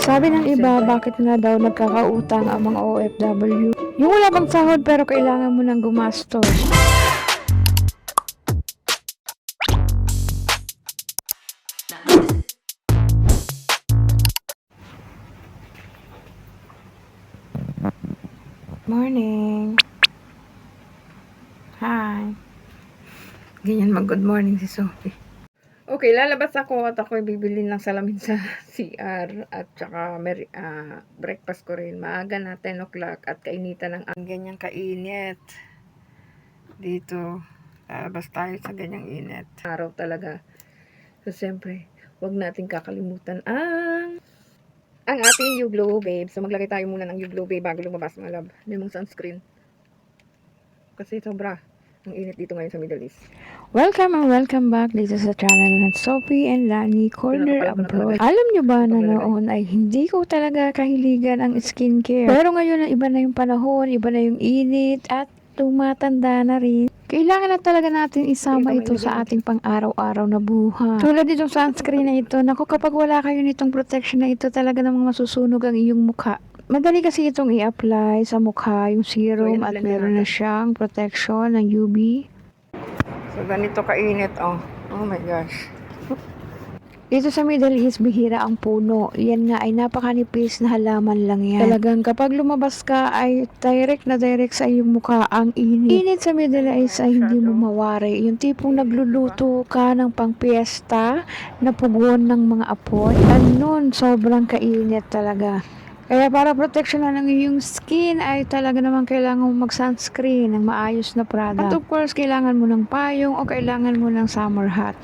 Sabi ng iba, bakit nga daw nagkakautang ang mga OFW? Yung wala bang sahod pero kailangan mo nang gumastos. Morning. Hi. Ganyan mag-good morning si Sophie. Okay, lalabas ako at ako'y bibili ng salamin sa CR at saka breakfast ko rin. Maaga na 10 o'clock at kainitan ng ganyang kainit. Dito, lalabas tayo sa ganyang init. Araw talaga. So, siyempre, huwag natin kakalimutan ang ating U-Glow Babe. So, maglagay tayo muna ng U-Glow Babe bago lumabas, mga love. May mga sunscreen. Kasi sobra ang init dito ngayon sa Middle East. Welcome and welcome back dito sa channel ng Sophie and Lani Corner Abroad. Alam nyo ba na noon ay hindi ko talaga kahiligan ang skincare. Pero ngayon iba na yung panahon, iba na yung init at tumatanda na rin. Kailangan na talaga natin isama ito sa ating pang-araw-araw na buhay. Tulad nitong sunscreen na ito, naku, kapag wala kayo nitong protection na ito, talaga namang masusunog ang iyong mukha. Madali kasi itong i-apply sa mukha, yung serum, at meron na siyang protection ng UV. So, ganito kainit, oh. Oh my gosh. Dito sa Middle East, bihira ang puno. Yan nga ay napakanipis na halaman lang yan. Talagang kapag lumabas ka ay direct na direct sa iyong mukha ang init. Init sa Middle East ay hindi mo mawari. Yung tipong nagluluto ka ng pang-piesta na pugon ng mga apoy. Ganun, sobrang kainit talaga. Kaya para proteksyonan ng iyong skin ay talaga naman kailangan mo mag-sunscreen ng maayos na product. At of course, kailangan mo ng payong o kailangan mo ng summer hat.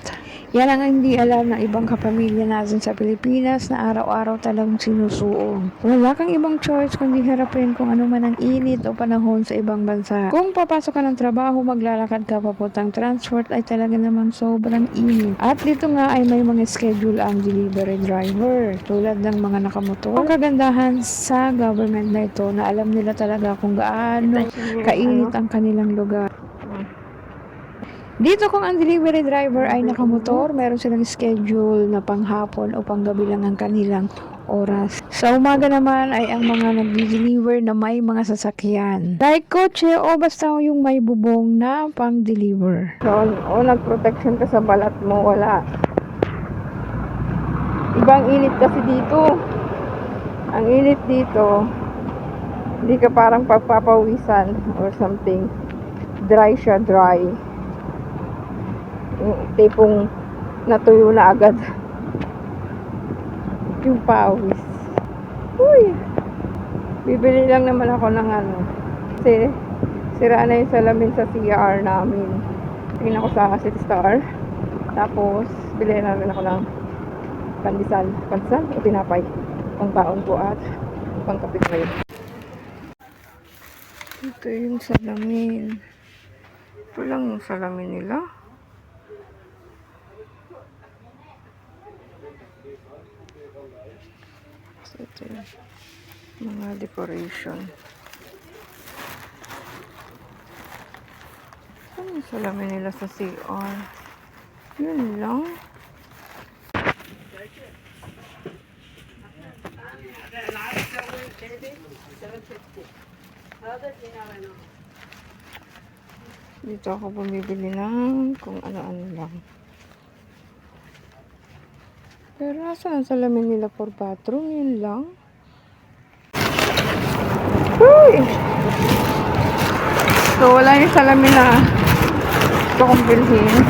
Yan ang hindi alam ng ibang kapamilya natin sa Pilipinas na araw-araw talagang sinusuong. Wala kang ibang choice kundi harapin kung ano man ang init o panahon sa ibang bansa. Kung papasok ka ng trabaho, maglalakad ka papuntang transport ay talaga naman sobrang init. At dito nga ay may mga schedule ang delivery driver tulad ng mga nakamotor. Ang kagandahan sa government na ito na alam nila talaga kung gaano kainit ang kanilang lugar. Dito kung ang delivery driver ay nakamotor, meron silang schedule na panghapon o panggabi lang ang kanilang oras. Sa umaga naman ay ang mga nag-deliver na may mga sasakyan. Like kotse o basta yung may bubong na pang-deliver. So, nag-protection ka sa balat mo, wala. Ibang init kasi dito. Ang init dito, hindi ka parang pagpapawisan or something. Dry siya, dry. Yung tipong natuyo na agad yung pawis. Uy, bibili lang naman ako ng kasi sira na yung salamin sa CR namin. Tingnan ko sa City Star, tapos bili na rin ako ng pandesal o tinapay pang baon ko at pang kape ko ngayon. Ito yung salamin. Ito lang yung salamin nila. Ito yung mga decoration. Ano yung salamin nila sa CR? Yun lang. Dito ako bumibili ng kung ano-ano lang. Pero nasaan ang salamin nila for bathroom? Yun lang. Uy! So, wala yung salamin na gusto kong bilhin.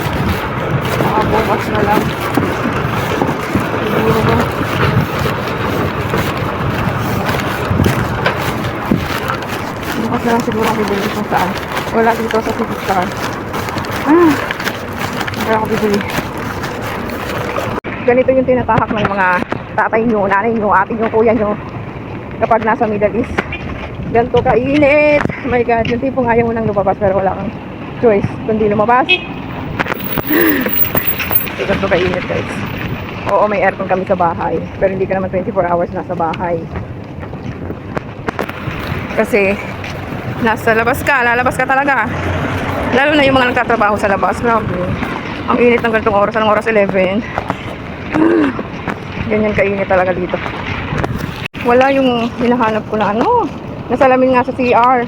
Makabukas na lang. Siguro ba? Bukas na lang siguro ako bibili kung saan. Wala dito sa City Star. Wala ako bibili. Ganito yung tinatahak ng mga tatay nyo, nanay nyo, ate nyo, kuya nyo kapag nasa Middle East. Ganito kainit. Oh my God, yung tipong ayaw mo nang lumabas pero wala kang choice kundi lumabas. So, ganito kainit, guys. Oo, may aircon kami sa bahay pero hindi ka naman 24 hours nasa bahay. Kasi nasa labas ka, lalabas ka talaga. Lalo na yung mga nagtatrabaho sa labas. Grabe. Ang init ng ganitong oras. Anong oras? 11. Ganyan kainit talaga dito. Wala yung hinahanap ko na ano. Nasalamin nga sa CR.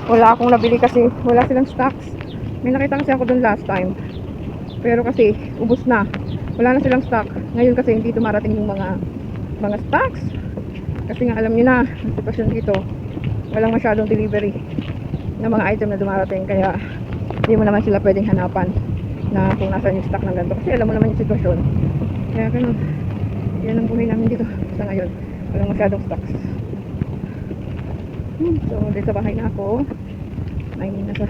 Wala akong nabili kasi wala silang stocks. May nakita kasi ako dun last time. Pero kasi ubos na. Wala na silang stock. Ngayon kasi hindi dumarating yung mga stocks. Kasi nga alam niyo na, ang sitwasyon dito, walang masyadong delivery ng mga item na dumarating. Kaya hindi mo naman sila pwedeng hanapan na kung nasaan yung stock ng ganito. Kasi alam mo naman yung sitwasyon. Kaya ganun. Yan ang buhay namin dito sa ngayon. Walang masyadong stocks. So, dito sa bahay na ako. Nainin na sa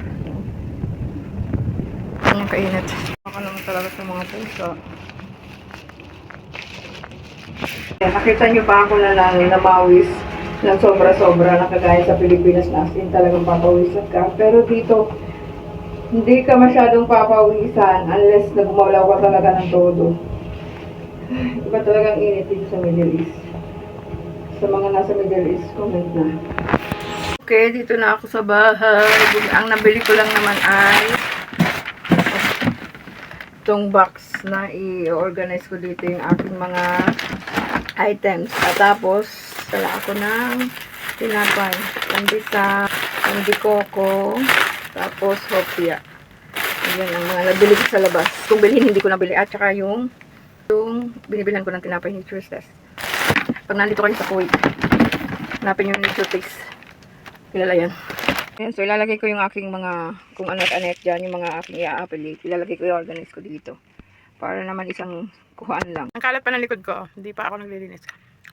ang kainit. Baka naman talaga sa mga pusa. Nakita niyo pa ako na namawis ng sobra-sobra na kagaya sa Pilipinas na as in talagang papawisan ka. Pero dito, hindi ka masyadong papawisan unless nagmulaw ka talaga ng todo. Iba talagang init dito sa Middle East. Sa mga nasa Middle East, comment na. Okay, dito na ako sa bahay. Ang nabili ko lang naman ay itong box na i-organize ko dito yung aking mga items. At tapos, sala ako ng tinapay. Pandisa, pandikoko, tapos hopia. Ayan ang mga nabili ko sa labas. Kung bilhin, hindi ko nabili. At saka yung binibilan ko ng tinapay ni Nature's Taste. Pag nandito kayo sa Kuwait, hanapin yung Nature's Taste. Kilala yan. Ayan, so ilalagay ko yung aking mga, kung anek-anek dyan, yung mga aking i-appellate. Ilalagay ko, i-organize ko dito. Para naman isang kuhaan lang. Ang kalat pa ng likod ko, hindi pa ako naglilinis.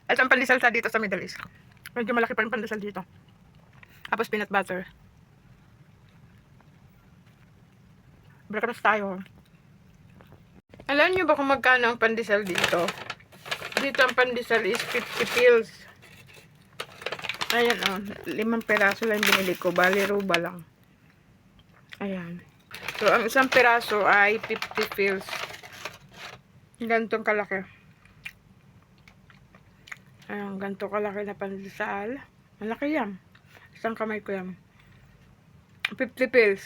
At ang pandesal sa dito sa Middle East. Medyo malaki pa yung pandesal dito. Tapos peanut butter. Breakfast tayo. Alam nyo ba kung magkano ang pandesal dito? Dito ang pandesal is 50 pills. Ayan o, 5 peraso lang binili ko. Bali, ruba lang. Ayan. So, ang isang peraso ay 50 pills. Ganitong kalaki. Ayan, ganito kalaki na pandesal. Malaki yan. Isang kamay ko yan. 50 pills.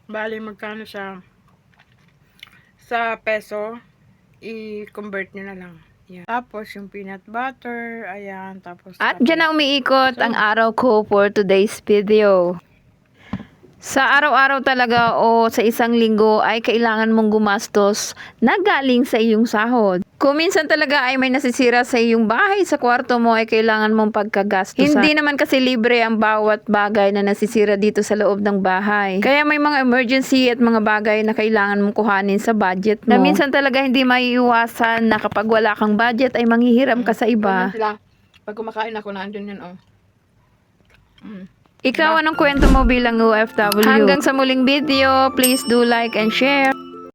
Bali, magkano siya sa peso, i-convert nyo na lang. Yan. Tapos, yung peanut butter, ayan, tapos... At dyan na umiikot ang araw ko for today's video. Sa araw-araw talaga o sa isang linggo ay kailangan mong gumastos na galing sa iyong sahod. Kung minsan talaga ay may nasisira sa iyong bahay, sa kwarto mo ay kailangan mong pagkagastosan. Hindi naman kasi libre ang bawat bagay na nasisira dito sa loob ng bahay. Kaya may mga emergency at mga bagay na kailangan mong kuhanin sa budget mo. Na minsan talaga hindi maiiwasan na kapag wala kang budget ay manghihiram ka sa iba. Sila, pag kumakain ako, nandun yan, oh. Ikaw, anong kwento mo bilang OFW? Hanggang sa muling video, please do like and share.